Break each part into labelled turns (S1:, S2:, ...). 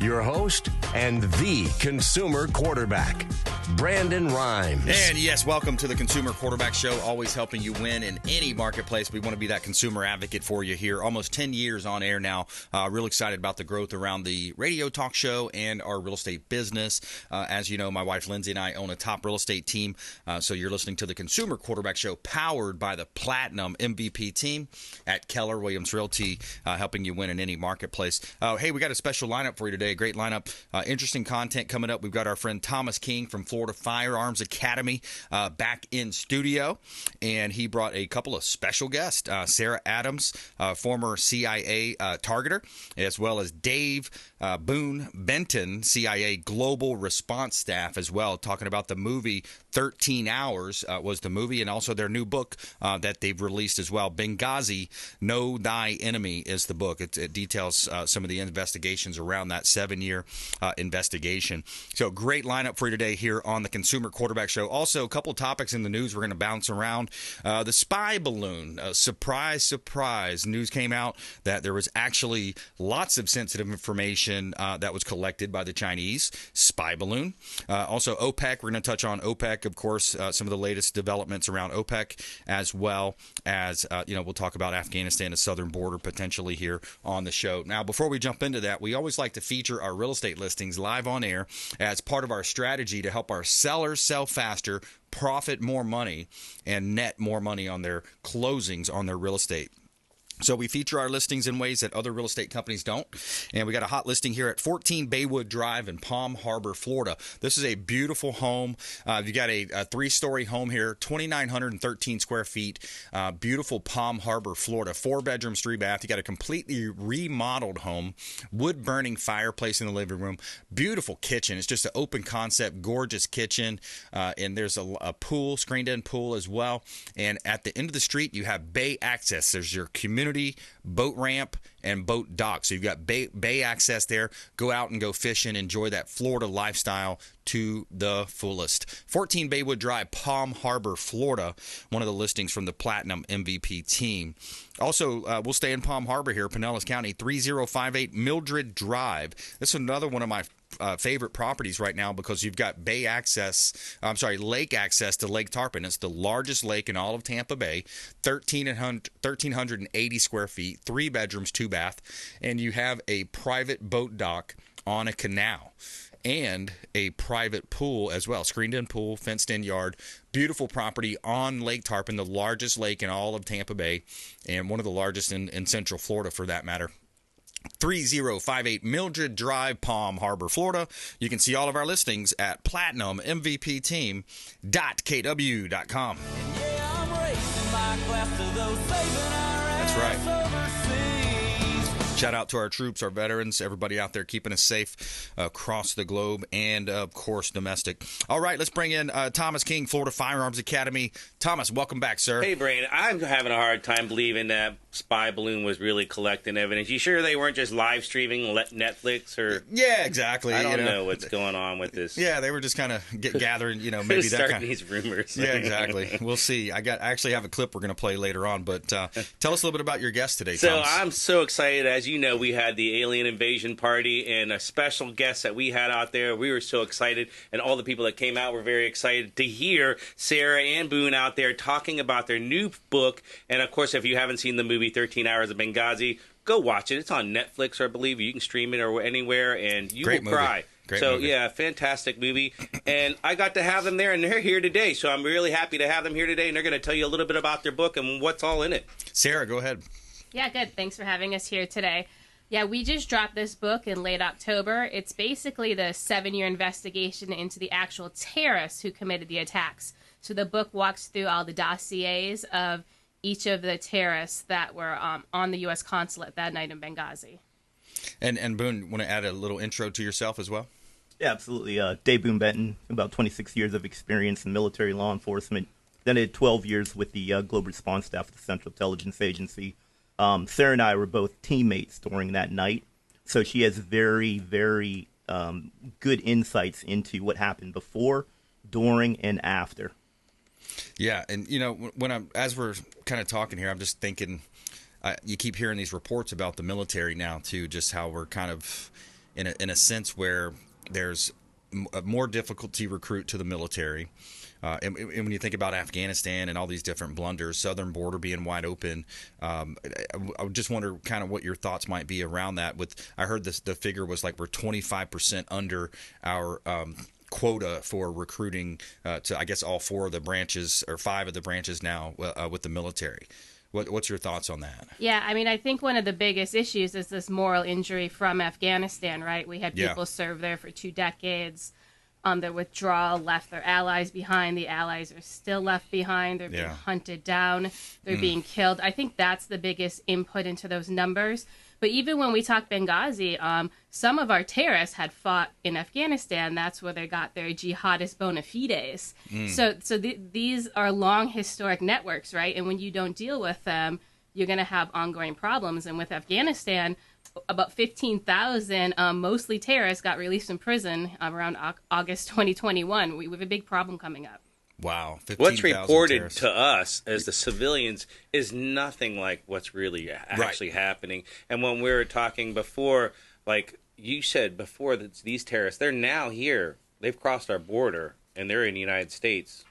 S1: your host and the consumer quarterback, Brandon Rhymes.
S2: And yes, welcome to the Consumer Quarterback Show, always helping you win in any marketplace. We want to be that consumer advocate for you here. Almost 10 years on air now. Real excited about the growth around the radio talk show and our real estate business. As you know, my wife Lindsay and I own a top real estate team. So you're listening to the Consumer Quarterback Show, powered by the Platinum MVP team at Keller Williams Realty, helping you win in any marketplace. Hey, we got a special lineup for you today. Great lineup. Interesting content coming up. We've got our friend Thomas King from Florida Firearms Academy back in studio, and he brought a couple of special guests. Sarah Adams, former CIA targeter, as well as Dave Boon, Benton, CIA Global Response Staff as well, talking about the movie 13 Hours was the movie, and also their new book that they've released as well. Benghazi, Know Thy Enemy is the book. It details some of the investigations around that 7-year investigation. So great lineup for you today here on the Consumer Quarterback Show. Also, a couple topics in the news we're going to bounce around. The spy balloon. Surprise, surprise. News came out that there was actually lots of sensitive information that was collected by the Chinese spy balloon. Also, OPEC. We're going to touch on OPEC, of course, some of the latest developments around OPEC, as well as, we'll talk about Afghanistan, the southern border, potentially here on the show. Now, before we jump into that, we always like to feature our real estate listings live on air as part of our strategy to help our sellers sell faster, profit more money, and net more money on their closings on their real estate. So we feature our listings in ways that other real estate companies don't. And we got a hot listing here at 14 Baywood Drive in Palm Harbor, Florida. This is a beautiful home. You got a 3-story home here, 2,913 square feet. Beautiful Palm Harbor, Florida. 4 bedrooms, 3 bath. You got a completely remodeled home. Wood-burning fireplace in the living room. Beautiful kitchen. It's just an open concept, gorgeous kitchen. And there's a pool, screened-in pool as well. And at the end of the street, you have bay access. There's your community boat ramp and boat dock. So you've got bay access there. Go out and go fishing. Enjoy that Florida lifestyle to the fullest. 14 Baywood Drive, Palm Harbor, Florida. One of the listings from the Platinum MVP team. Also, we'll stay in Palm Harbor here, Pinellas County, 3058 Mildred Drive. This is another one of my favorite properties right now because you've got lake access to Lake Tarpon. It's the largest lake in all of Tampa Bay, 1,380 square feet, 3 bedrooms, 2 bath, and you have a private boat dock on a canal and a private pool as well, screened-in pool, fenced-in yard. Beautiful property on Lake Tarpon, the largest lake in all of Tampa Bay, and one of the largest in Central Florida for that matter. 3058 Mildred Drive, Palm Harbor, Florida. You can see all of our listings at platinummvpteam.kw.com. That's right. Shout out to our troops, our veterans, everybody out there keeping us safe across the globe and, of course, domestic. All right, let's bring in Thomas King, Florida Firearms Academy. Thomas, welcome back, sir.
S3: Hey, Brandon. I'm having a hard time believing that spy balloon was really collecting evidence. You sure they weren't just live streaming Netflix or?
S2: Yeah, exactly.
S3: I don't know what's going on with this.
S2: Yeah, they were just kind of gathering, maybe that
S3: starting
S2: kind of
S3: these rumors.
S2: Yeah, exactly. We'll see. I actually have a clip we're going to play later on, but tell us a little bit about your guest today,
S3: So
S2: Thomas.
S3: I'm so excited. As you know, we had the alien invasion party and a special guest that we had out there. We were so excited, and all the people that came out were very excited to hear Sarah and Boon out there talking about their new book. And of course, if you haven't seen the movie 13 Hours of Benghazi, go watch it. It's on Netflix, or I believe you can stream it or anywhere, and you will cry.
S2: Great movie.
S3: Yeah, fantastic movie. And I got to have them there, and they're here today. So I'm really happy to have them here today, and they're going to tell you a little bit about their book and what's all in it.
S2: Sarah, go ahead.
S4: Yeah, good. Thanks for having us here today. Yeah, we just dropped this book in late October. It's basically the 7-year investigation into the actual terrorists who committed the attacks. So the book walks through all the dossiers of each of the terrorists that were on the U.S. Consulate that night in Benghazi.
S2: And Boone, want to add a little intro to yourself as well?
S5: Yeah, absolutely. Dave Boon, Benton, about 26 years of experience in military law enforcement. Then I did 12 years with the Global Response Staff of the Central Intelligence Agency. Sarah and I were both teammates during that night, so she has very, very good insights into what happened before, during, and after.
S2: Yeah, and as we're kind of talking here, I'm just thinking, you keep hearing these reports about the military now too, just how we're kind of in a sense where there's a more difficulty recruit to the military. And when you think about Afghanistan and all these different blunders, southern border being wide open, I would just wonder kind of what your thoughts might be around that. I heard the figure was like we're 25% under our quota for recruiting to, I guess, all 4 of the branches or 5 of the branches now with the military. What's your thoughts on that?
S4: Yeah, I mean, I think one of the biggest issues is this moral injury from Afghanistan, right? We had people serve there for 2 decades. Their withdrawal left their allies behind. The allies are still left behind. They're being hunted down. They're being killed. I think that's the biggest input into those numbers. But even when we talk Benghazi, some of our terrorists had fought in Afghanistan. That's where they got their jihadist bona fides. So these are long historic networks, right? And when you don't deal with them, you're going to have ongoing problems. And with Afghanistan, about 15,000, mostly terrorists, got released from prison around August 2021. We have a big problem coming up.
S2: Wow.
S3: What's reported to us as the civilians is nothing like what's really actually happening. And when we were talking before, like you said before, that these terrorists, they're now here. They've crossed our border, and they're in the United States.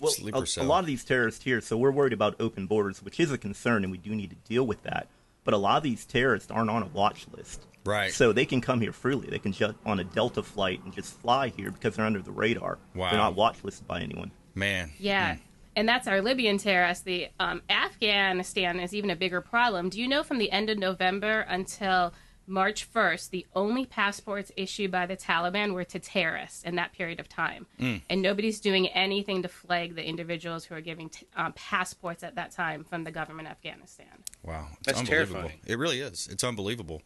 S5: Well, a lot of these terrorists here, so we're worried about open borders, which is a concern, and we do need to deal with that. But a lot of these terrorists aren't on a watch list.
S2: Right.
S5: So they can come here freely. They can jump on a Delta flight and just fly here because they're under the radar.
S2: Wow.
S5: They're not watch listed by anyone.
S2: Man.
S4: Yeah. And that's our Libyan terrorists. The Afghanistan is even a bigger problem. Do you know from the end of November until March 1st, the only passports issued by the Taliban were to terrorists in that period of time. And nobody's doing anything to flag the individuals who are giving passports at that time from the government of Afghanistan.
S2: Wow. It's
S3: That's
S2: unbelievable.
S3: terrifying.
S2: It really is. It's unbelievable.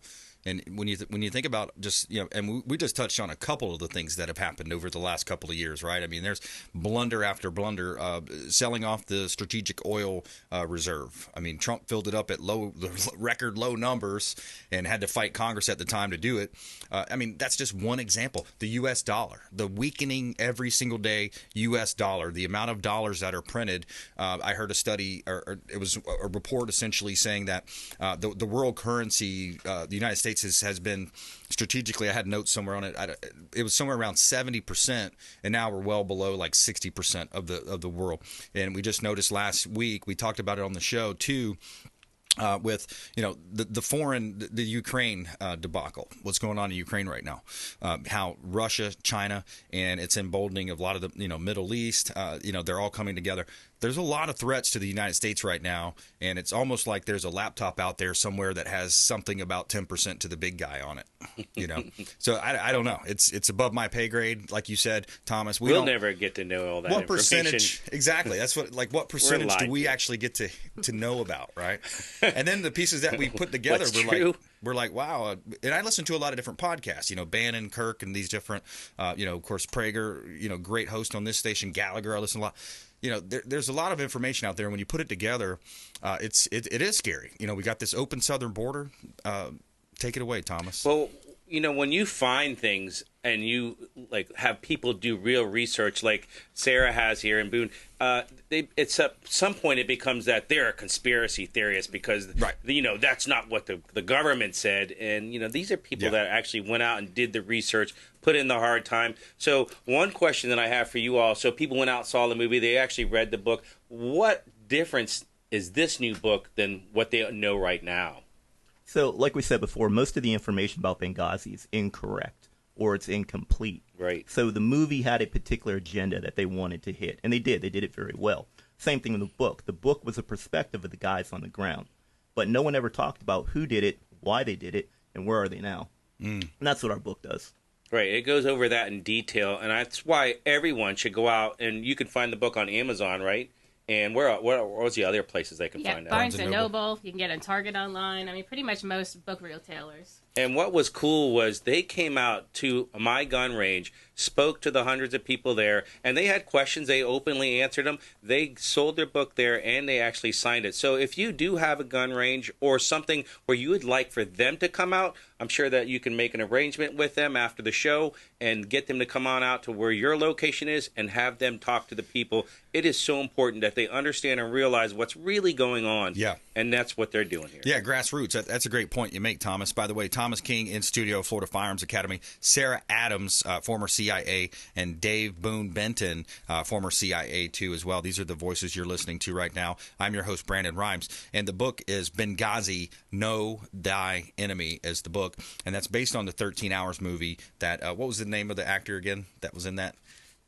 S2: And when you think about just, and we just touched on a couple of the things that have happened over the last couple of years, right? I mean, there's blunder after blunder, selling off the strategic oil reserve. I mean, Trump filled it up at record low numbers and had to fight Congress at the time to do it. I mean, that's just one example. The U.S. dollar, the weakening every single day U.S. dollar, the amount of dollars that are printed. I heard a study, or it was a report essentially saying that the world currency, the United States has been strategically, I had notes somewhere on it. It was somewhere around 70%, and now we're well below like 60% of the world. And we just noticed last week, we talked about it on the show too, with the Ukraine debacle, what's going on in Ukraine right now, how Russia, China, and it's emboldening a lot of the Middle East, they're all coming together. There's a lot of threats to the United States right now, and it's almost like there's a laptop out there somewhere that has something about 10% to the big guy on it. So I don't know. It's above my pay grade, like you said, Thomas.
S3: We'll never get to know all that
S2: what
S3: information.
S2: Percentage? Exactly. That's what percentage do we actually get to know about, right? And then the pieces that we put together, we're like, wow. And I listen to a lot of different podcasts, Bannon, Kirk, and these different, of course, Prager, great host on this station, Gallagher. I listen a lot. There's a lot of information out there. When you put it together, it is scary. We got this open southern border. Take it away, Thomas.
S3: Well, when you find things and you have people do real research, like Sarah has here in Boon, it's at some point it becomes that they're a conspiracy theorist because that's not what the government said, and these are people that actually went out and did the research, put in the hard time. So one question that I have for you all: so people went out, saw the movie, they actually read the book. What difference is this new book than what they know right now?
S5: So, like we said before, most of the information about Benghazi is incorrect or it's incomplete.
S3: Right.
S5: So the movie had a particular agenda that they wanted to hit, and they did. They did it very well. Same thing in the book. The book was a perspective of the guys on the ground, but no one ever talked about who did it, why they did it, and where are they now. And that's what our book does.
S3: Right. It goes over that in detail, and that's why everyone should go out, and you can find the book on Amazon, right? And where's the other places they can find it?
S4: Barnes & Noble. You can get it on Target online. I mean, pretty much most book retailers.
S3: And what was cool was they came out to my gun range, spoke to the hundreds of people there, and they had questions. They openly answered them. They sold their book there, and they actually signed it. So if you do have a gun range or something where you would like for them to come out, I'm sure that you can make an arrangement with them after the show and get them to come on out to where your location is and have them talk to the people. It is so important that they understand and realize what's really going on.
S2: Yeah.
S3: And that's what they're doing here.
S2: Yeah, grassroots. That's a great point you make, Thomas. By the way, Thomas King in studio, Florida Firearms Academy. Sarah Adams, former CIA, and Dave Boon Benton, former CIA too as well. These are the voices you're listening to right now. I'm your host, Brandon Rhymes, and the book is Benghazi, Know Thy Enemy is the book, and that's based on the 13 Hours movie that, what was the name of the actor again that was in that?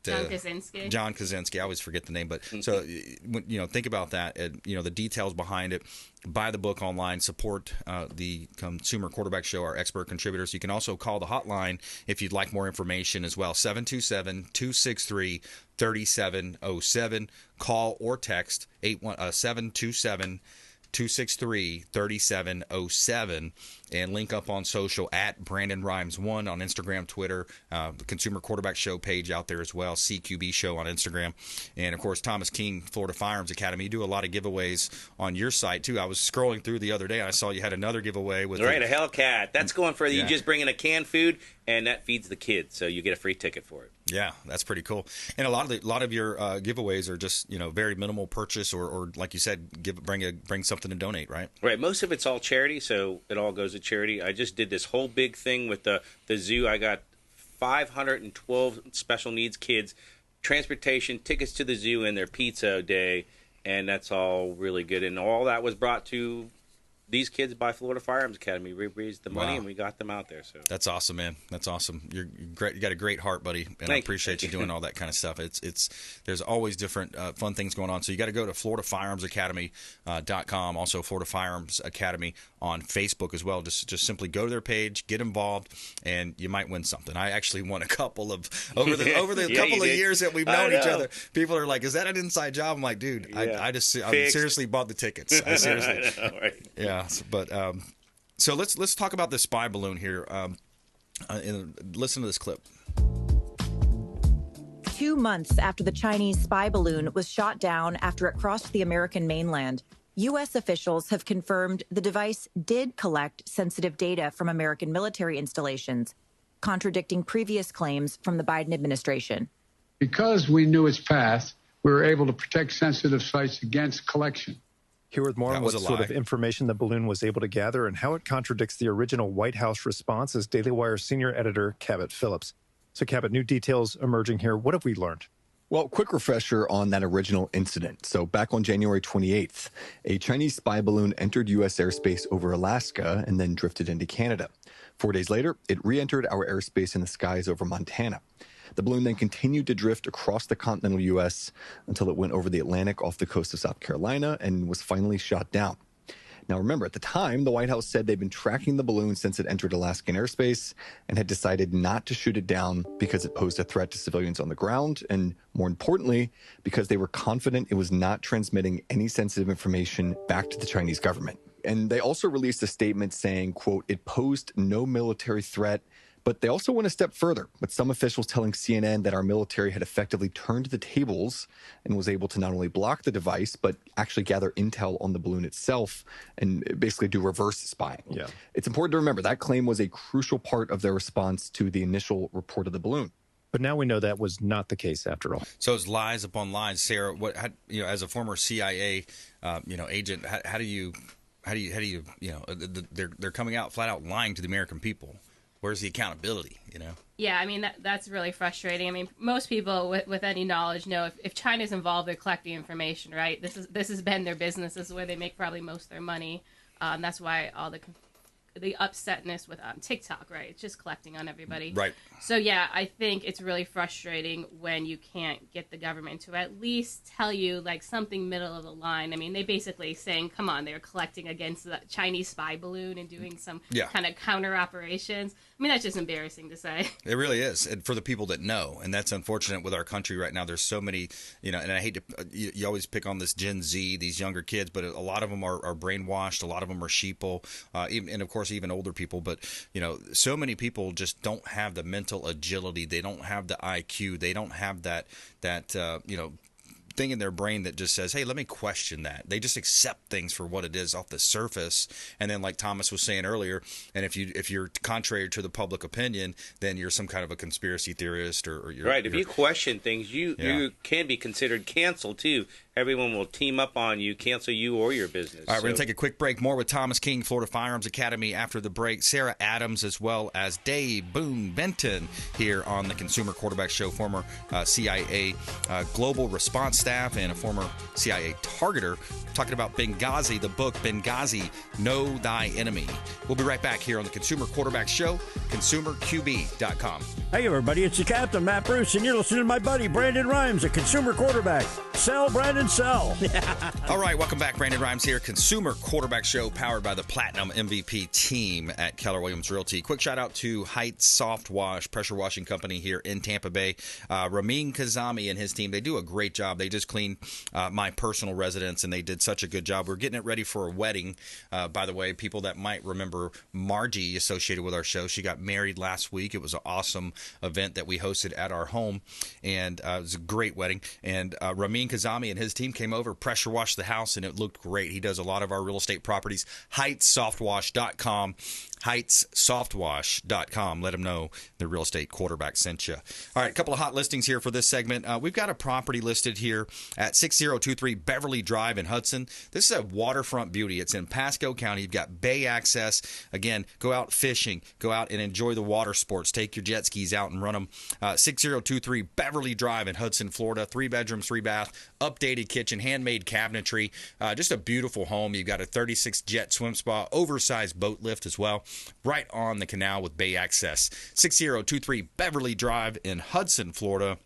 S4: John Krasinski.
S2: John Krasinski. I always forget the name, but so think about that. The details behind it. Buy the book online. Support the Consumer Quarterback Show, our expert contributors. You can also call the hotline if you'd like more information as well. 727-263-3707. Call or text 727-263-3707, and link up on social at Brandon Rhymes 1 on Instagram, Twitter, the Consumer Quarterback Show page out there as well, CQB Show on Instagram, and of course Thomas King, Florida Firearms Academy. You do a lot of giveaways on your site too. I was scrolling through the other day and I saw you had another giveaway with
S3: a Hellcat. That's going further.
S2: Yeah.
S3: You just bring in a canned food and that feeds the kids, so you get a free ticket for it.
S2: Yeah, that's pretty cool. And a lot of your giveaways are just very minimal purchase, or like you said, bring something to donate, right?
S3: Right. Most of it's all charity, so it all goes to charity. I just did this whole big thing with the zoo. I got 512 special needs kids, transportation, tickets to the zoo, and their pizza day, and that's all really good. And all that was brought to these kids by Florida Firearms Academy. We raised the money and we got them out there. So
S2: that's awesome, man. That's awesome. You're great. You got a great heart, buddy, and I appreciate you doing all that kind of stuff. It's there's always different fun things going on. So you got to go to FloridaFirearmsAcademy.com. Also, Florida Firearms Academy on Facebook as well. Just simply go to their page, get involved, and you might win something. I actually won a couple of over the couple of years that we've known each other. People are like, "Is that an inside job?" I'm like, "Dude, I seriously bought the tickets. I seriously,
S3: I know, right?
S2: Yeah." But so let's talk about the spy balloon here. Listen to this clip.
S6: 2 months after the Chinese spy balloon was shot down after it crossed the American mainland, U.S. officials have confirmed the device did collect sensitive data from American military installations, contradicting previous claims from the Biden administration.
S7: Because we knew its path, we were able to protect sensitive sites against collection.
S8: Here with more on what sort of information the balloon was able to gather and how it contradicts the original White House response is Daily Wire senior editor Cabot Phillips. So, Cabot, new details emerging here. What have we learned?
S9: Well, quick refresher on that original incident. So back on January 28th, a Chinese spy balloon entered U.S. airspace over Alaska and then drifted into Canada. 4 days later, it re-entered our airspace in the skies over Montana. The balloon then continued to drift across the continental U.S. until it went over the Atlantic off the coast of South Carolina and was finally shot down. Now, remember, at the time, the White House said they'd been tracking the balloon since it entered Alaskan airspace and had decided not to shoot it down because it posed a threat to civilians on the ground and, more importantly, because they were confident it was not transmitting any sensitive information back to the Chinese government. And they also released a statement saying, quote, it posed no military threat. But they also went a step further, with some officials telling CNN that our military had effectively turned the tables and was able to not only block the device, but actually gather intel on the balloon itself and basically do reverse spying.
S8: Yeah.
S9: It's important to remember that claim was a crucial part of their response to the initial report of the balloon.
S8: But now we know that was not the case after all.
S2: So it's lies upon lies. Sarah, as a former CIA, agent, how do you, they're coming out flat out lying to the American people. Where's the accountability,
S4: Yeah, I mean, that's really frustrating. I mean, most people with any knowledge know if China's involved, they're collecting information, right? This has been their business. This is where they make probably most of their money. That's why all the upsetness with TikTok, right? It's just collecting on everybody.
S2: Right.
S4: So, yeah, I think it's really frustrating when you can't get the government to at least tell you, like, something middle of the line. I mean, they basically saying, come on, they're collecting against the Chinese spy balloon and doing some kind of counter operations. I mean, that's just embarrassing to say.
S2: It really is. And for the people that know, and that's unfortunate with our country right now. There's so many, and I hate to, you always pick on this Gen Z, these younger kids, but a lot of them are brainwashed. A lot of them are sheeple, and of course, even older people. But, so many people just don't have the mental agility. They don't have the IQ. They don't have that thing in their brain that just says, hey, let me question that. They just accept things for what it is off the surface. And then, like Thomas was saying earlier, and if you're contrary to the public opinion, then you're some kind of a conspiracy theorist, or you're
S3: right. If you question things, you can be considered canceled too. Everyone will team up on you, cancel you or your business.
S2: All right, we're going to take a quick break. More with Thomas King, Florida Firearms Academy, after the break. Sarah Adams, as well as Dave Boon Benton here on the Consumer Quarterback Show, former CIA Global Response Staff and a former CIA Targeter, talking about Benghazi, the book Benghazi, Know Thy Enemy. We'll be right back here on the Consumer Quarterback Show, consumerqb.com.
S10: Hey, everybody, it's the Captain, Matt Bruce, and you're listening to my buddy, Brandon Rhymes, a Consumer Quarterback. Sell, Brandon, sell.
S2: All right, welcome back. Brandon Rhymes here, Consumer Quarterback Show, powered by the Platinum MVP team at Keller Williams Realty. Quick shout out to Heights Soft Wash, pressure washing company here in Tampa Bay. Ramin Kazami and his team, they do a great job. They just cleaned my personal residence, and they did such a good job. We're getting it ready for a wedding. By the way, people that might remember Margie associated with our show, she got married last week. It was an awesome event that we hosted at our home, and it was a great wedding. And Ramin Kazami and his team came over, pressure washed the house, and it looked great. He does a lot of our real estate properties. HeightsSoftWash.com. HeightsSoftWash.com. Let them know the real estate quarterback sent you. All right, a couple of hot listings here for this segment. We've got a property listed here at 6023 Beverly Drive in Hudson. This is a waterfront beauty. It's in Pasco County. You've got bay access. Again, go out fishing. Go out and enjoy the water sports. Take your jet skis out and run them. 6023 Beverly Drive in Hudson, Florida. 3 bedrooms, 3 bath, updated kitchen, handmade cabinetry. Just a beautiful home. You've got a 36 jet swim spa, oversized boat lift as well. Right on the canal with bay access. 6023 Beverly Drive in Hudson, Florida.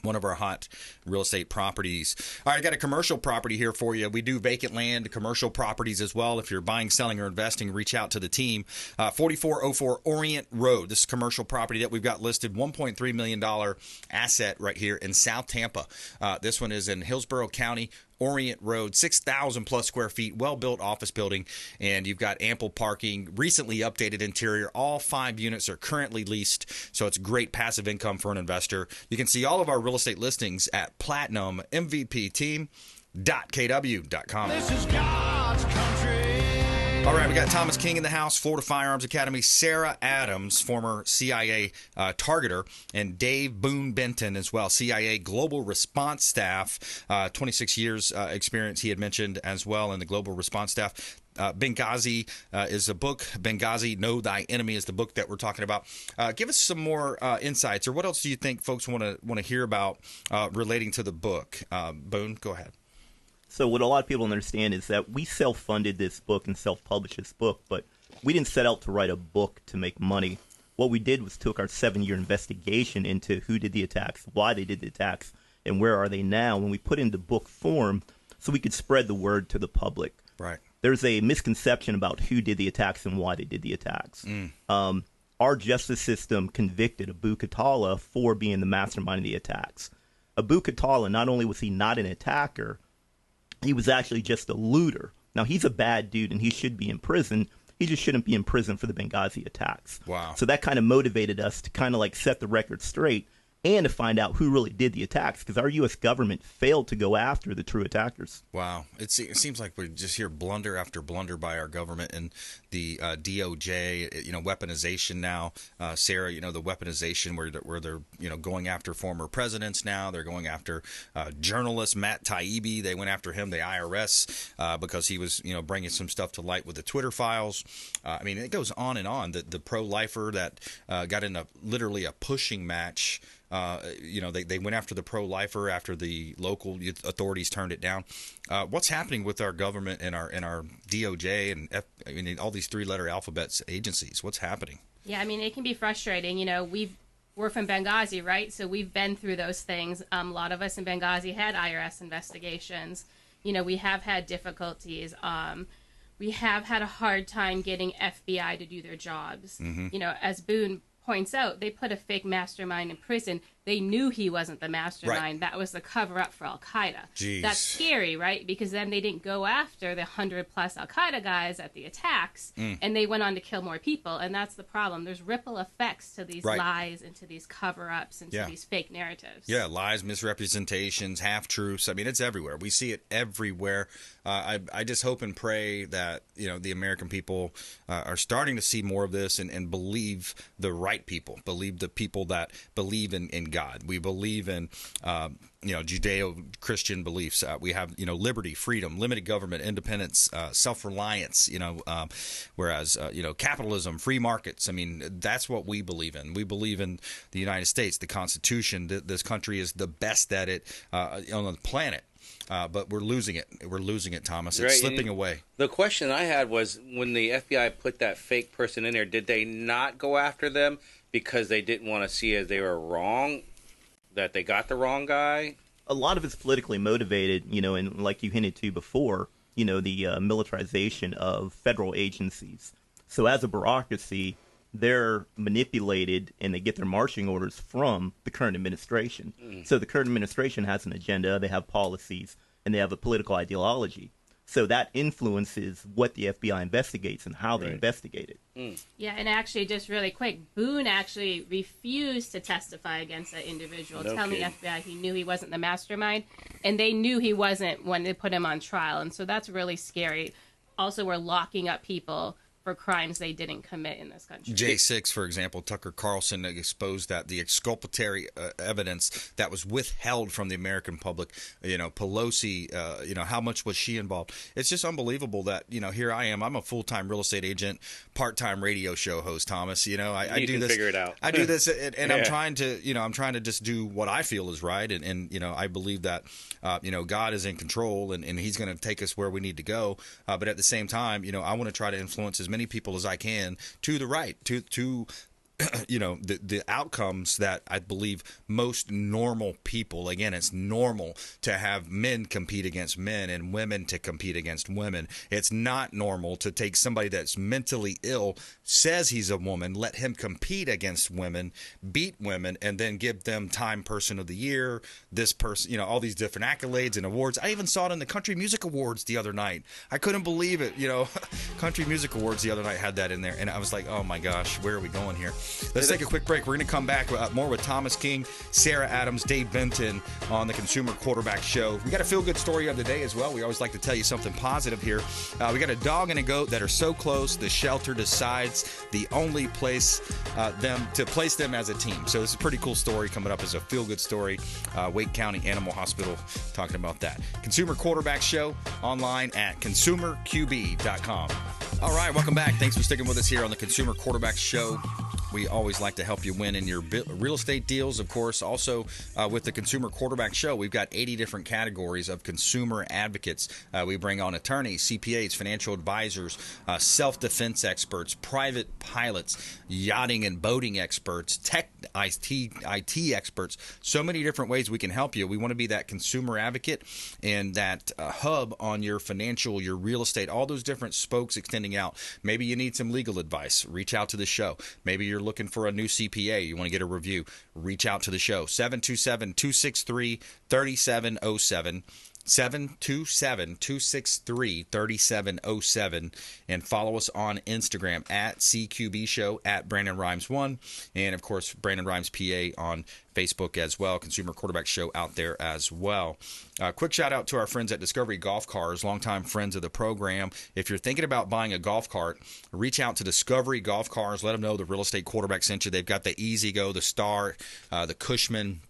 S2: One of our hot real estate properties. All right, I got a commercial property here for you. We do vacant land, commercial properties as well. If you're buying, selling, or investing, reach out to the team. 4404 Orient Road. This is commercial property that we've got listed, $1.3 million asset right here in South Tampa. This one is in Hillsborough County, Orient Road, 6,000 plus square feet, well-built office building, and you've got ample parking, recently updated interior. All 5 units are currently leased, so it's great passive income for an investor. You can see all of our real estate listings at platinummvpteam.kw.com.
S11: This is God's country.
S2: All right, we got Thomas King in the house, Florida Firearms Academy, Sarah Adams, former CIA Targeter, and Dave Boon Benton as well, CIA Global Response Staff, 26 years experience he had mentioned as well in the Global Response Staff. Benghazi is a book. Benghazi, Know Thy Enemy is the book that we're talking about. Give us some more insights, or what else do you think folks want to hear about relating to the book? Boone, go ahead.
S5: So what a lot of people understand is that we self-funded this book and self-published this book, but we didn't set out to write a book to make money. What we did was took our 7-year investigation into who did the attacks, why they did the attacks, and where are they now, and we put into book form so we could spread the word to the public.
S2: Right.
S5: There's a misconception about who did the attacks and why they did the attacks. Our justice system convicted Abu Khatallah for being the mastermind of the attacks. Abu Khatallah, not only was he not an attacker, he was actually just a looter. Now, he's a bad dude, and he should be in prison. He just shouldn't be in prison for the Benghazi attacks.
S2: Wow.
S5: So that kind of motivated us to kind of like set the record straight and to find out who really did the attacks, because our U.S. government failed to go after the true attackers.
S2: Wow. It seems like we just hear blunder after blunder by our government and the DOJ, weaponization now. Sarah, the weaponization where they're, going after former presidents now. They're going after journalist Matt Taibbi. They went after him, the IRS, because he was, bringing some stuff to light with the Twitter files. It goes on and on. The pro-lifer that got in literally a pushing match. They went after the pro-lifer after the local authorities turned it down. What's happening with our government and our DOJ and all these 3-letter alphabets agencies? What's happening?
S4: Yeah, it can be frustrating. We're from Benghazi, right? So we've been through those things. A lot of us in Benghazi had IRS investigations. We have had difficulties. We have had a hard time getting FBI to do their jobs. Mm-hmm. As Boone points out, they put a fake mastermind in prison. they knew he wasn't the mastermind. That was the cover-up for Al-Qaeda. That's scary, right? Because then they didn't go after the 100-plus Al-Qaeda guys at the attacks, and they went on to kill more people, and that's the problem. There's ripple effects to these lies and to these cover-ups and to these fake narratives.
S2: Yeah, lies, misrepresentations, half-truths. I mean, it's everywhere. We see it everywhere. I just hope and pray that, the American people are starting to see more of this and believe the right people, believe the people that believe in God. We believe in, Judeo-Christian beliefs. We have, liberty, freedom, limited government, independence, self-reliance, whereas, capitalism, free markets. I mean, that's what we believe in. We believe in the United States, the Constitution. This country is the best at it on the planet. But we're losing it. We're losing it, Thomas. It's slipping away.
S3: The question I had was, when the FBI put that fake person in there, did they not go after them because they didn't want to see as they were wrong, that they got the wrong guy?
S5: A lot of it's politically motivated, and like you hinted to before, the militarization of federal agencies. So as a bureaucracy, they're manipulated and they get their marching orders from the current administration. So the current administration has an agenda, they have policies, and they have a political ideology. So that influences what the FBI investigates and how they investigate it.
S4: Yeah, and actually, just really quick, Boon actually refused to testify against that individual, telling the FBI he knew he wasn't the mastermind, and they knew he wasn't when they put him on trial. And so that's really scary. Also, we're locking up people for crimes they didn't commit in this country.
S2: J6, for example, Tucker Carlson exposed that the exculpatory evidence that was withheld from the American public, Pelosi, how much was she involved? It's just unbelievable that, here I am. I'm a full-time real estate agent, part-time radio show host, Thomas. I do this.
S3: Figure it out.
S2: I do this, and I'm trying to just do what I feel is right, and I believe that, God is in control, and He's going to take us where we need to go. But at the same time, I want to try to influence as many people as I can to the right, to the outcomes that I believe most normal people, again, it's normal to have men compete against men and women to compete against women. It's not normal to take somebody that's mentally ill, says he's a woman, let him compete against women, beat women, and then give them Time Person of the Year, this person, all these different accolades and awards. I even saw it in the Country Music Awards the other night. I couldn't believe it. Country Music Awards the other night had that in there, and I was like, oh my gosh, where are we going here? Let's take a quick break. We're going to come back more with Thomas King, Sarah Adams, Dave Benton on the Consumer Quarterback Show. We got a feel-good story of the day as well. We always like to tell you something positive here. We got a dog and a goat that are so close, the shelter decides the only place to place them as a team. So this is a pretty cool story coming up as a feel-good story. Wake County Animal Hospital talking about that. Consumer Quarterback Show online at consumerqb.com. All right, welcome back. Thanks for sticking with us here on the Consumer Quarterback Show. We always like to help you win in your real estate deals, of course. Also, with the Consumer Quarterback Show, we've got 80 different categories of consumer advocates. We bring on attorneys, CPAs, financial advisors, self-defense experts, private pilots, yachting and boating experts, tech IT experts. So many different ways we can help you. We want to be that consumer advocate and that hub on your financial, your real estate, all those different spokes extending out. Maybe you need some legal advice. Reach out to the show. Maybe you're looking for a new CPA, you want to get a review, reach out to the show. 727-263-3707. 727-263-3707, and follow us on Instagram at CQB Show, at Brandon Rhymes 1, and of course Brandon Rhymes PA on Facebook as well. Consumer Quarterback Show out there as well. Quick shout out to our friends at Discovery Golf Cars, longtime friends of the program. If you're thinking about buying a golf cart, reach out to Discovery Golf Cars. Let them know the Real Estate Quarterback sent you. They've got the Easy Go, the Star, the Cushman,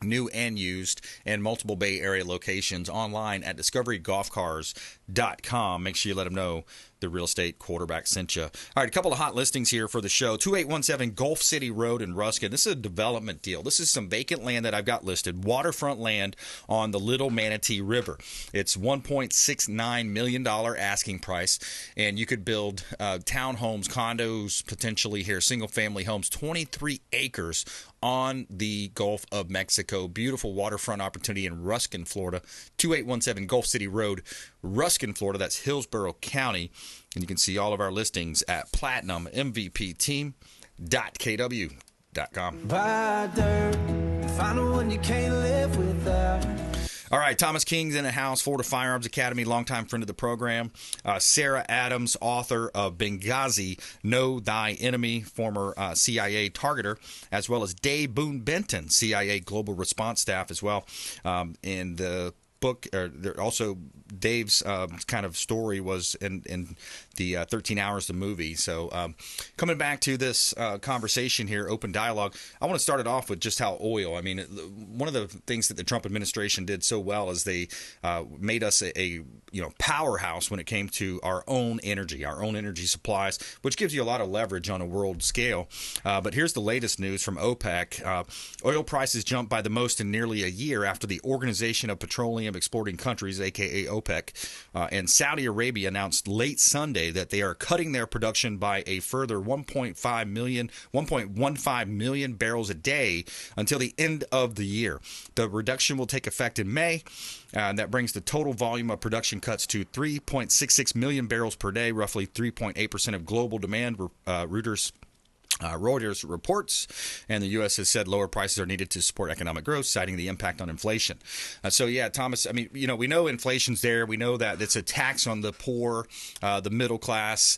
S2: new and used, and multiple Bay Area locations online at discoverygolfcars.com. Make sure you let them know the Real Estate Quarterback sent you. All right, a couple of hot listings here for the show. 2817 Gulf City Road in Ruskin. This is a development deal. This is some vacant land that I've got listed, waterfront land on the Little Manatee River. It's $1.69 million asking price, and you could build townhomes, condos, potentially here, single-family homes, 23 acres on the Gulf of Mexico. Beautiful waterfront opportunity in Ruskin, Florida. 2817 Gulf City Road, Ruskin, Florida. That's Hillsborough County. And you can see all of our listings at platinummvpteam.kw.com.
S11: Buy dirt, Find one you can't live without.
S2: All right, Thomas King's in the house, Florida Firearms Academy, longtime friend of the program. Sarah Adams, author of Benghazi, Know Thy Enemy, former CIA targeter, as well as Dave Boon Benton, CIA Global Response Staff as well. In the book, also Dave's kind of story was in the 13 Hours, the movie. So coming back to this conversation here, open dialogue, I want to start it off with just how oil, I mean, one of the things that the Trump administration did so well is they made us a powerhouse when it came to our own energy supplies, which gives you a lot of leverage on a world scale. But here's the latest news from OPEC. Oil prices jumped by the most in nearly a year after the Organization of Petroleum Exporting Countries, aka OPEC, and Saudi Arabia announced late Sunday that they are cutting their production by a further 1.15 million barrels a day until the end of the year. The reduction will take effect in May. That brings the total volume of production cuts to 3.66 million barrels per day, roughly 3.8% of global demand, Reuters reports, and the U.S. has said lower prices are needed to support economic growth, citing the impact on inflation. So, yeah, Thomas, I mean, we know inflation's there. We know that it's a tax on the poor, the middle class,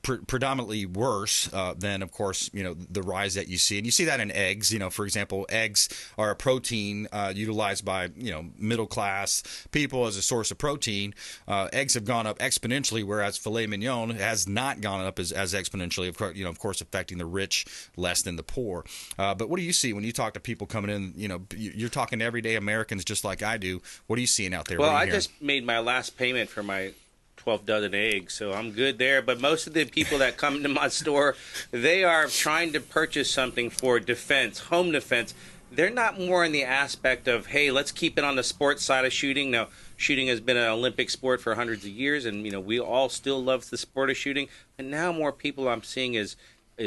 S2: predominantly worse than, of course, the rise that you see. And you see that in eggs. For example, eggs are a protein utilized by, middle class people as a source of protein. Eggs have gone up exponentially, whereas filet mignon has not gone up as exponentially, of course, affecting the rich less than the poor. But what do you see when you talk to people coming in? You're talking to everyday Americans just like I do. What are you seeing out there?
S3: Well, I just made my last payment for my 12 dozen eggs, so I'm good there. But most of the people that come to my store, they are trying to purchase something for defense, home defense. They're not more in the aspect of, hey, let's keep it on the sports side of shooting. Now, shooting has been an Olympic sport for hundreds of years, and we all still love the sport of shooting. And now more people I'm seeing is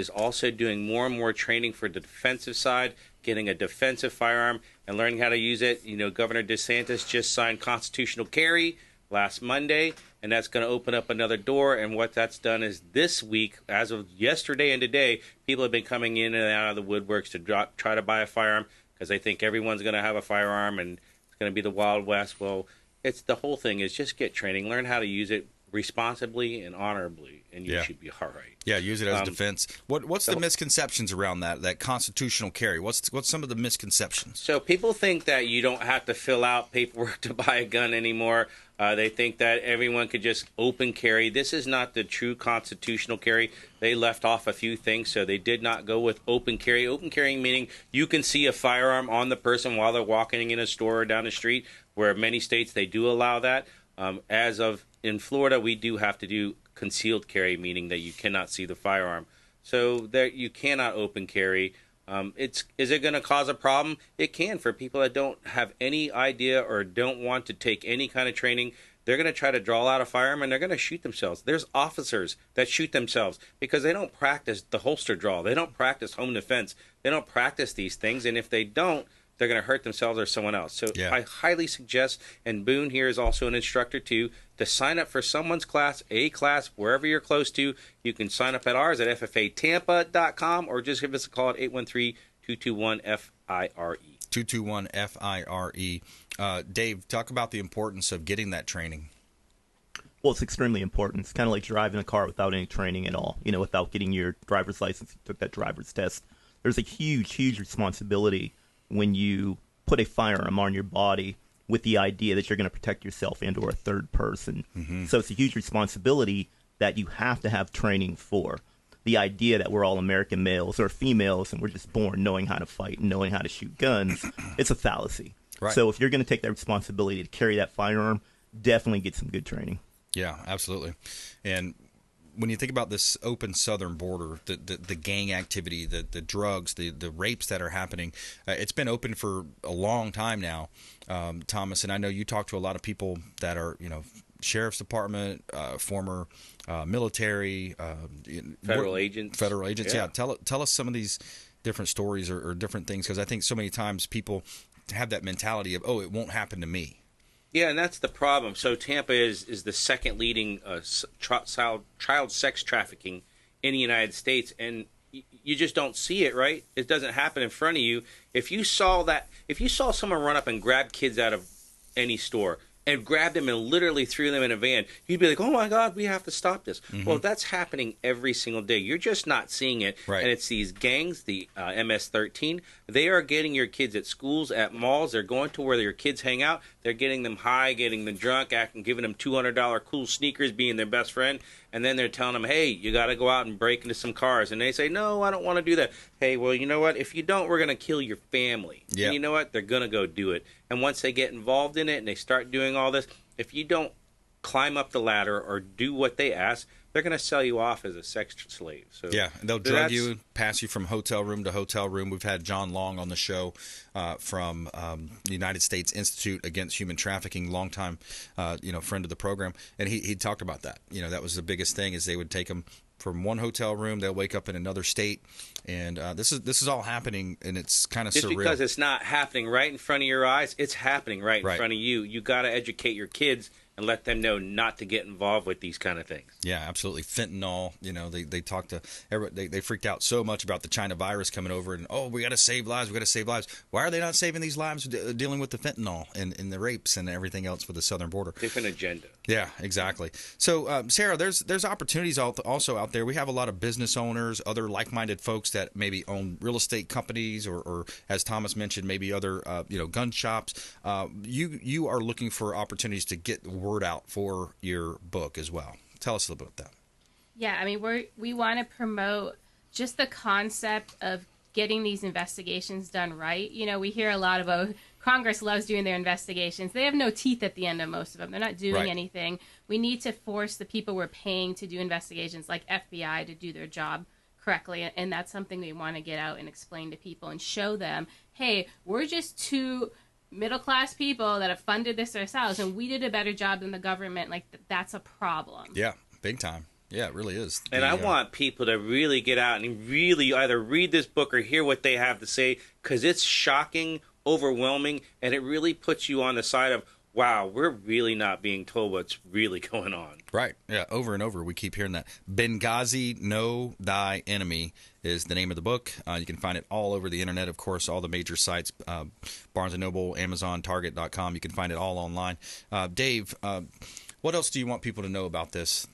S3: also doing more and more training for the defensive side, getting a defensive firearm and learning how to use it. Governor DeSantis just signed constitutional carry last Monday, and that's going to open up another door. And what that's done is this week, as of yesterday and today, people have been coming in and out of the woodworks to try to buy a firearm because they think everyone's going to have a firearm and it's going to be the Wild West. Well, it's the whole thing is just get training, learn how to use it responsibly and honorably, and you should be all right.
S2: Yeah, use it as defense. What's the misconceptions around that constitutional carry? What's some of the misconceptions?
S3: So people think that you don't have to fill out paperwork to buy a gun anymore. They think that everyone could just open carry. This is not the true constitutional carry. They left off a few things, so they did not go with open carry. Open carrying meaning you can see a firearm on the person while they're walking in a store or down the street, where many states they do allow that. As of in Florida, we do have to do concealed carry, meaning that you cannot see the firearm. So there, you cannot open carry. Is it going to cause a problem? It can for people that don't have any idea or don't want to take any kind of training. They're going to try to draw out a firearm and they're going to shoot themselves. There's officers that shoot themselves because they don't practice the holster draw. They don't practice home defense. They don't practice these things. And if they don't, they're going to hurt themselves or someone else. So I highly suggest, and Boone here is also an instructor too, to sign up for someone's class, a class, wherever you're close to. You can sign up at ours at ffatampa.com or just give us a call at 813-221-FIRE.
S2: 221-FIRE. Dave, talk about the importance of getting that training.
S5: Well, it's extremely important. It's kind of like driving a car without any training at all. Without getting your driver's license, you took that driver's test. There's a huge, huge responsibility when you put a firearm on your body with the idea that you're going to protect yourself and or a third person. Mm-hmm. So it's a huge responsibility that you have to have training for. The idea that we're all American males or females and we're just born knowing how to fight and knowing how to shoot guns, it's a fallacy. Right. So if you're going to take that responsibility to carry that firearm, definitely get some good training.
S2: Yeah, absolutely. And when you think about this open southern border, the gang activity, the drugs, the rapes that are happening, it's been open for a long time now, Thomas. And I know you talk to a lot of people that are, sheriff's department, former military,
S3: federal agents.
S2: Yeah. Tell us some of these different stories or different things, because I think so many times people have that mentality of, oh, it won't happen to me.
S3: Yeah, and that's the problem. So Tampa is the second leading child sex trafficking in the United States. And, you just don't see it, right? It doesn't happen in front of you. If you saw someone run up and grab kids out of any store and grabbed them and literally threw them in a van, you'd be like, oh my God, we have to stop this. Well, that's happening every single day. You're just not seeing it.
S2: Right.
S3: And it's these gangs, the MS-13. They are getting your kids at schools, at malls. They're going to where your kids hang out. They're getting them high, getting them drunk, giving them $200 cool sneakers, being their best friend. And then they're telling them, hey, you got to go out and break into some cars. And they say, no, I don't want to do that. Hey, well, you know what? If you don't, we're going to kill your family.
S2: Yeah.
S3: And you know what? They're going to go do it. And once they get involved in it and they start doing all this, if you don't climb up the ladder or do what they ask, they're going to sell you off as a sex slave. So
S2: yeah, and they'll drug you, pass you from hotel room to hotel room. We've had John Long on the show from the United States Institute Against Human Trafficking, longtime friend of the program, and he talked about that. That was the biggest thing, is they would take them from one hotel room, they'll wake up in another state, and this is all happening, and it's kind of surreal.
S3: Just because it's not happening right in front of your eyes, it's happening right in front of you. You got to educate your kids and let them know not to get involved with these kind of things.
S2: Yeah, absolutely. Fentanyl, they talked to everybody, they freaked out so much about the China virus coming over, and we got to save lives, Why are they not saving these lives dealing with the fentanyl and the rapes and everything else for the southern border?
S3: Different agenda.
S2: Yeah, exactly. So, Sarah, there's opportunities also out there. We have a lot of business owners, other like-minded folks that maybe own real estate companies, or as Thomas mentioned, maybe other gun shops. You are looking for opportunities to get the word out for your book as well. Tell us a little bit about that.
S4: Yeah, I mean, we want to promote just the concept of getting these investigations done right. We hear a lot about Congress loves doing their investigations. They have no teeth at the end of most of them. They're not doing anything. We need to force the people we're paying to do investigations, like FBI, to do their job correctly. And that's something we want to get out and explain to people and show them, hey, we're just two middle-class people that have funded this ourselves, and we did a better job than the government. Like, that's a problem.
S2: Yeah, big time. Yeah, it really is.
S3: And I want people to really get out and really either read this book or hear what they have to say, because it's shocking, overwhelming, and it really puts you on the side of, wow, we're really not being told what's really going on.
S2: Right. Yeah, over and over we keep hearing that. Benghazi, Know Thy Enemy is the name of the book. You can find it all over the internet, of course, all the major sites, Barnes & Noble, Amazon, Target.com. You can find it all online. Dave, what else do you want people to know about this?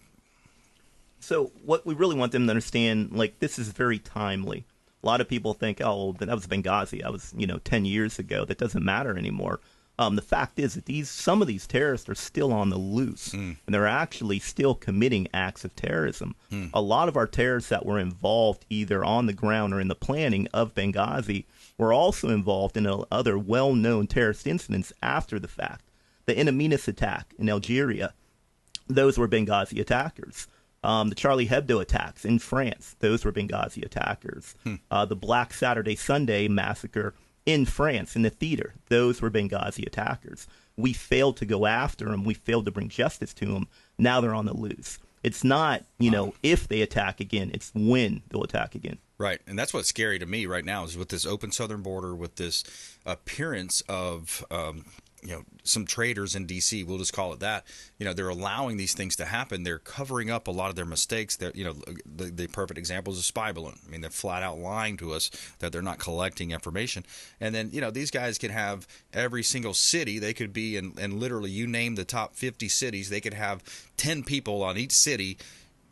S5: So what we really want them to understand, this is very timely. A lot of people think, oh, that was Benghazi. That was, 10 years ago. That doesn't matter anymore. The fact is that some of these terrorists are still on the loose, and they're actually still committing acts of terrorism. A lot of our terrorists that were involved either on the ground or in the planning of Benghazi were also involved in other well-known terrorist incidents after the fact. The In Amenas attack in Algeria, those were Benghazi attackers. The Charlie Hebdo attacks in France, those were Benghazi attackers. The Black Saturday Sunday massacre in France, in the theater, those were Benghazi attackers. We failed to go after them. We failed to bring justice to them. Now they're on the loose. It's not, if they attack again. It's when they'll attack again.
S2: Right, and that's what's scary to me right now is with this open southern border, with this appearance of some traitors in D.C., we'll just call it that. They're allowing these things to happen. They're covering up a lot of their mistakes. The perfect example is a spy balloon. I mean, they're flat out lying to us that they're not collecting information. And then, these guys could have every single city. They could be in literally, you name the top 50 cities, they could have 10 people on each city,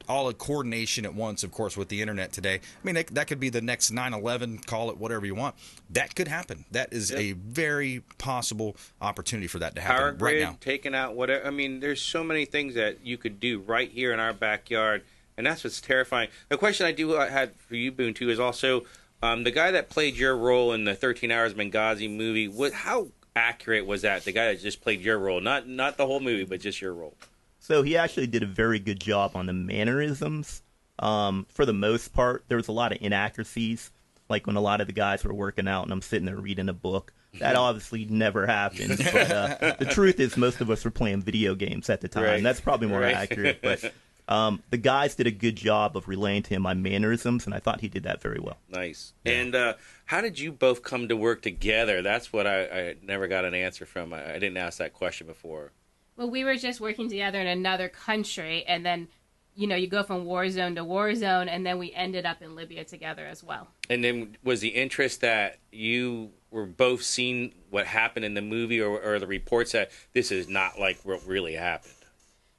S2: all in coordination at once, of course, with the internet today. I mean, that could be the next 9/11, call it whatever you want. That could happen. That is a very possible opportunity for that to happen
S3: Power grid,
S2: right now.
S3: Taking out whatever. I mean, there's so many things that you could do right here in our backyard, and that's what's terrifying. The question I had for you, Boon, too, is also the guy that played your role in the 13 Hours Benghazi movie. How accurate was that? The guy that just played your role, not the whole movie, but just your role.
S5: So he actually did a very good job on the mannerisms. For the most part, there was a lot of inaccuracies, like when a lot of the guys were working out and I'm sitting there reading a book. That obviously never happened. But the truth is most of us were playing video games at the time.
S3: Right.
S5: That's probably more accurate. But the guys did a good job of relaying to him my mannerisms, and I thought he did that very well.
S3: Nice. Yeah. And how did you both come to work together? That's what I never got an answer from. I didn't ask that question before.
S4: Well, we were just working together in another country, and then you go from war zone to war zone, and then we ended up in Libya together as well.
S3: And then was the interest that you were both seeing what happened in the movie or the reports that this is not like what really happened?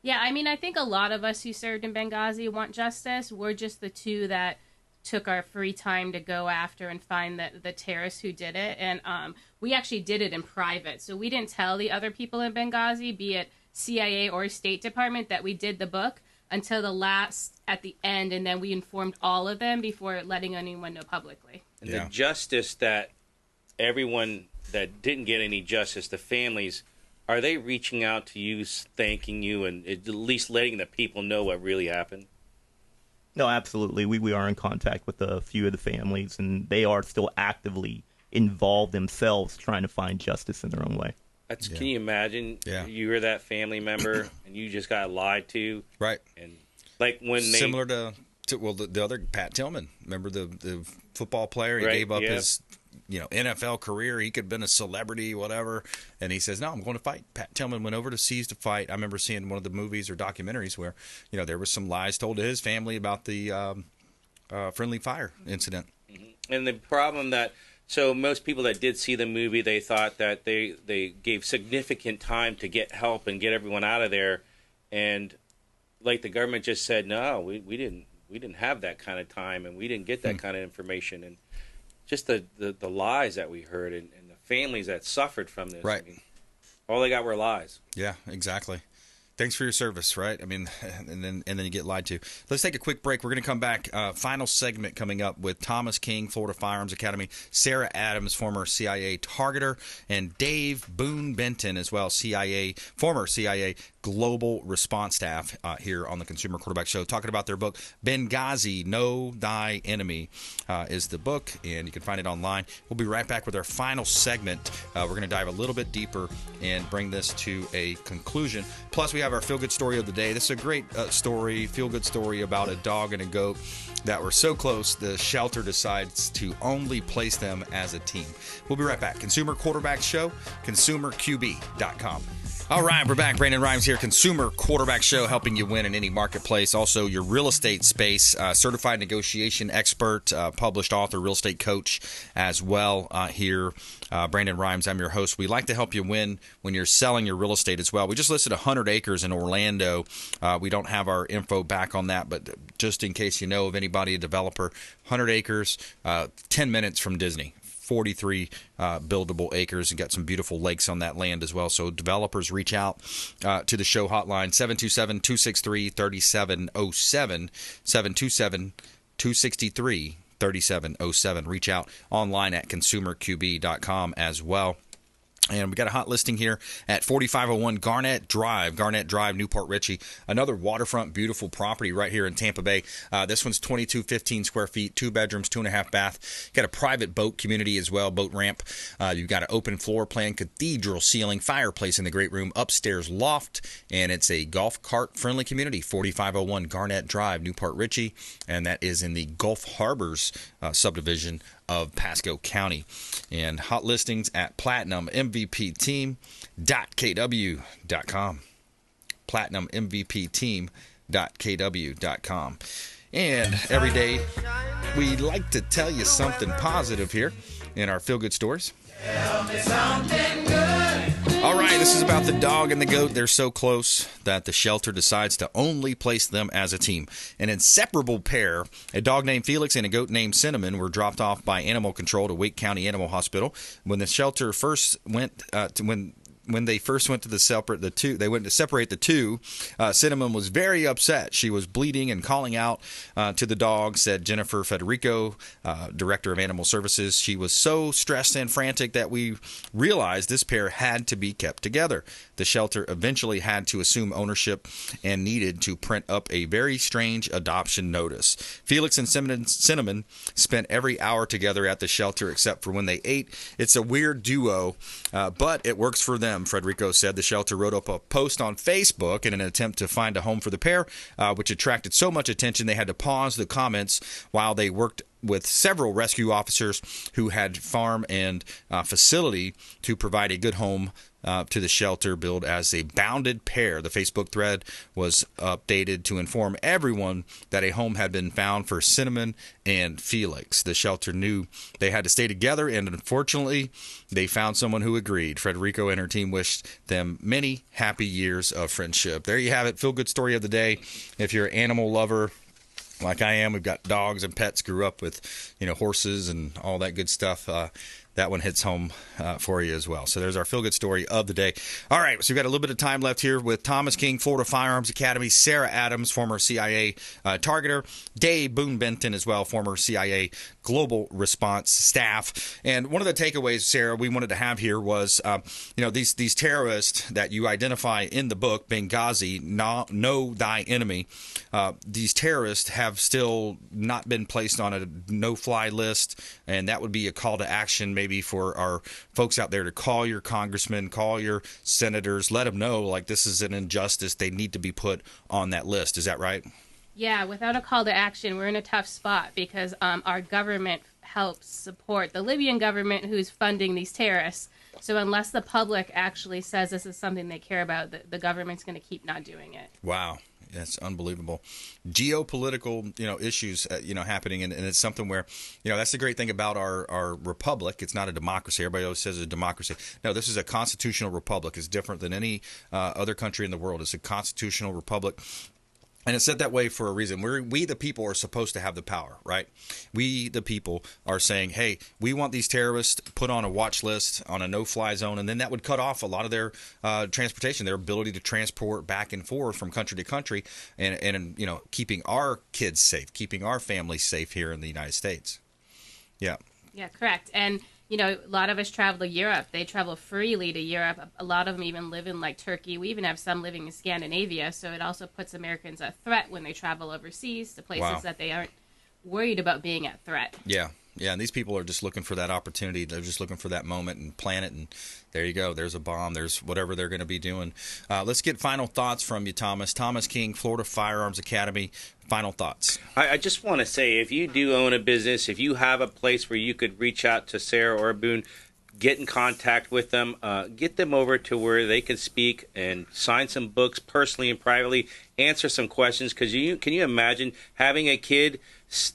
S4: Yeah, I mean, I think a lot of us who served in Benghazi want justice. We're just the two that took our free time to go after and find the terrorists who did it. And we actually did it in private. So we didn't tell the other people in Benghazi, be it CIA or State Department, that we did the book until at the end. And then we informed all of them before letting anyone know publicly.
S3: And the justice that everyone that didn't get any justice, the families, are they reaching out to you, thanking you, and at least letting the people know what really happened?
S5: No, absolutely. We are in contact with a few of the families, and they are still actively involved themselves trying to find justice in their own way.
S3: Can you imagine you were that family member and you just got lied to?
S2: Right.
S3: And like when they...
S2: Similar to the other Pat Tillman. Remember the football player? He gave up his NFL career. He could have been a celebrity, whatever. And he says, no, I'm going to fight. Pat Tillman went over to seize to fight. I remember seeing one of the movies or documentaries where, there was some lies told to his family about the friendly fire incident.
S3: Mm-hmm. And the problem that, so most people that did see the movie, they thought that they gave significant time to get help and get everyone out of there. And like the government just said, no, we didn't have that kind of time and we didn't get that kind of information. And just the lies that we heard and the families that suffered from this.
S2: Right.
S3: I mean, all they got were lies.
S2: Yeah, exactly. Thanks for your service, right? I mean, and then you get lied to. Let's take a quick break. We're going to come back. Final segment coming up with Thomas King, Florida Firearms Academy, Sarah Adams, former CIA targeter, and Dave Boon Benton as well, former CIA Global Response Staff here on the Consumer Quarterback Show, talking about their book, Benghazi, Know Thy Enemy is the book, and you can find it online. We'll be right back with our final segment. We're going to dive a little bit deeper and bring this to a conclusion. Plus, we have our feel-good story of the day. This is a great feel-good story about a dog and a goat that were so close, the shelter decides to only place them as a team. We'll be right back. Consumer Quarterback Show, consumerqb.com. All right, we're back. Brandon Rhymes here, Consumer Quarterback Show, helping you win in any marketplace. Also, your real estate space, certified negotiation expert, published author, real estate coach as well here. Brandon Rhymes, I'm your host. We like to help you win when you're selling your real estate as well. We just listed 100 acres in Orlando. We don't have our info back on that, but just in case you know of anybody, a developer, 100 acres, 10 minutes from Disney. 43 buildable acres and got some beautiful lakes on that land as well. So developers, reach out to the show hotline, 727-263-3707, 727-263-3707. Reach out online at consumerqb.com as well. And we got a hot listing here at 4501 Garnett Drive, Newport Richey. Another waterfront, beautiful property right here in Tampa Bay. This one's 2215 square feet, 2 bedrooms, 2.5 bath. Got a private boat community as well, boat ramp. You've got an open floor plan, cathedral ceiling, fireplace in the great room, upstairs loft, and it's a golf cart friendly community. 4501 Garnett Drive, Newport Richey, and that is in the Gulf Harbors subdivision of Pasco County. And hot listings at platinummvpteam.kw.com. platinummvpteam.kw.com. And every day we like to tell you something positive here in our Feel Good Stories.
S11: Tell me something good.
S2: All right, this is about the dog and the goat. They're so close that the shelter decides to only place them as a team. An inseparable pair, a dog named Felix and a goat named Cinnamon, were dropped off by Animal Control to Wake County Animal Hospital. When the shelter first went when they first went to separate the two, Cinnamon was very upset. She was bleeding and calling out to the dog, said Jennifer Federico, Director of Animal Services. She was so stressed and frantic that we realized this pair had to be kept together. The shelter eventually had to assume ownership and needed to print up a very strange adoption notice. Felix and Cinnamon spent every hour together at the shelter except for when they ate. It's a weird duo, but it works for them, Federico said. The shelter wrote up a post on Facebook in an attempt to find a home for the pair, which attracted so much attention they had to pause the comments while they worked with several rescue officers who had farm and facility to provide a good home to the shelter billed as a bounded pair. The Facebook thread was updated to inform everyone that a home had been found for Cinnamon and Felix. The shelter knew they had to stay together, and unfortunately, they found someone who agreed. Federico and her team wished them many happy years of friendship. There you have it. Feel good story of the day. If you're an animal lover, like I am, we've got dogs and pets, grew up with, horses and all that good stuff. That one hits home for you as well. So there's our feel-good story of the day. All right, so we've got a little bit of time left here with Thomas King, Florida Firearms Academy, Sarah Adams, former CIA targeter, Dave Boon Benton as well, former CIA Global Response staff. And one of the takeaways, Sarah, we wanted to have here was, these terrorists that you identify in the book, Benghazi, Know Thy Enemy, these terrorists have still not been placed on a no-fly list, and that would be a call to action maybe for our folks out there to call your congressmen, call your senators, let them know like this is an injustice. They need to be put on that list. Is that right?
S4: Yeah, without a call to action, we're in a tough spot because our government helps support the Libyan government who's funding these terrorists. So unless the public actually says this is something they care about, the government's going to keep not doing it. Wow.
S2: That's unbelievable. Geopolitical, issues, happening. And it's something where, that's the great thing about our republic. It's not a democracy. Everybody always says it's a democracy. No, this is a constitutional republic. It's different than any other country in the world. It's a constitutional republic. And it's set that way for a reason. We, the people, are supposed to have the power, right? We, the people, are saying, hey, we want these terrorists put on a watch list, on a no-fly zone, and then that would cut off a lot of their transportation, their ability to transport back and forth from country to country, and keeping our kids safe, keeping our families safe here in the United States. Yeah. Yeah, correct. And a lot of us travel to Europe. They travel freely to Europe. A lot of them even live in Turkey. We even have some living in Scandinavia. So it also puts Americans at threat when they travel overseas to places that they aren't worried about being at threat. Yeah. Yeah, and these people are just looking for that opportunity. They're just looking for that moment and plan it, and there you go. There's a bomb. There's whatever they're going to be doing. Let's get final thoughts from you, Thomas. Thomas King, Florida Firearms Academy. Final thoughts. I just want to say, if you do own a business, if you have a place where you could reach out to Sarah or Boon, get in contact with them, get them over to where they can speak and sign some books personally and privately, answer some questions. Because can you imagine having a kid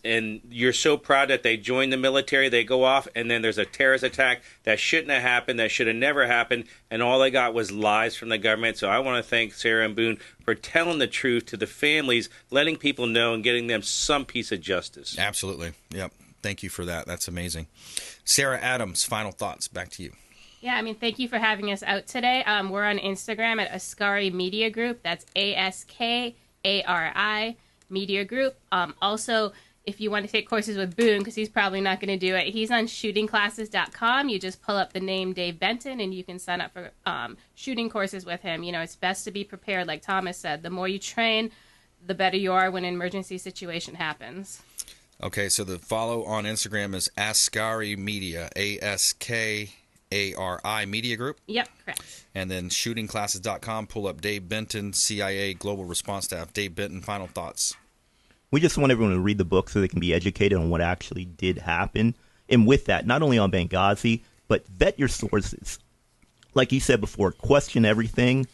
S2: and you're so proud that they joined the military, they go off, and then there's a terrorist attack that shouldn't have happened, that should have never happened, and all they got was lies from the government. So I want to thank Sarah and Boon for telling the truth to the families, letting people know, and getting them some piece of justice. Absolutely. Yep. Thank you for that. That's amazing. Sarah Adams, final thoughts. Back to you. Yeah, thank you for having us out today. We're on Instagram at Askari Media Group. That's ASKARI Media Group. Also, if you want to take courses with Boon, because he's probably not going to do it, he's on shootingclasses.com. You just pull up the name Dave Benton, and you can sign up for shooting courses with him. It's best to be prepared, like Thomas said. The more you train, the better you are when an emergency situation happens. Okay, so the follow on Instagram is Askari Media, ASKARI Media Group? Yep, correct. And then shootingclasses.com, pull up Dave Benton, CIA Global Response Staff. Dave Benton, final thoughts. We just want everyone to read the book so they can be educated on what actually did happen. And with that, not only on Benghazi, but vet your sources. Like you said before, question everything.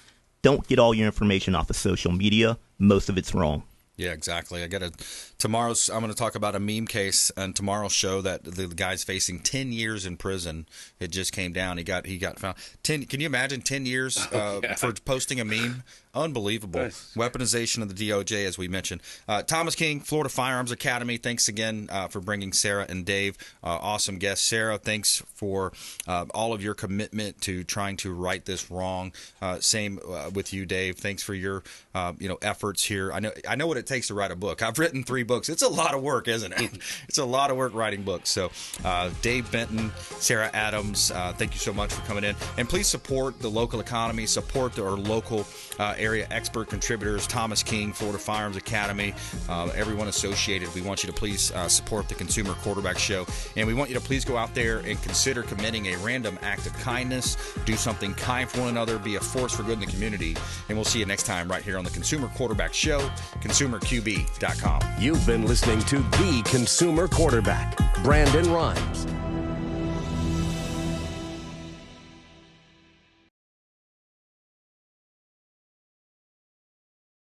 S2: Don't get all your information off of social media. Most of it's wrong. Yeah, exactly. I'm going to talk about a meme case on tomorrow's show that the guy's facing 10 years in prison. It just came down. He got found. Can you imagine 10 years for posting a meme? Unbelievable. Nice. Weaponization of the DOJ, as we mentioned. Thomas King, Florida Firearms Academy. Thanks again for bringing Sarah and Dave. Awesome guests. Sarah, thanks for all of your commitment to trying to right this wrong. Same with you, Dave. Thanks for your efforts here. I know what it takes to write a book. I've written 3 books. It's a lot of work, isn't it? It's a lot of work writing books. So Dave Benton, Sarah Adams, thank you so much for coming in. And please support the local economy, support our local area expert contributors, Thomas King, Florida Firearms Academy, everyone associated. We want you to please support the Consumer Quarterback Show. And we want you to please go out there and consider committing a random act of kindness, do something kind for one another, be a force for good in the community. And we'll see you next time right here on the Consumer Quarterback Show. Consumer consumerqb.com.
S1: You've been listening to The Consumer Quarterback, Brandon Rhymes.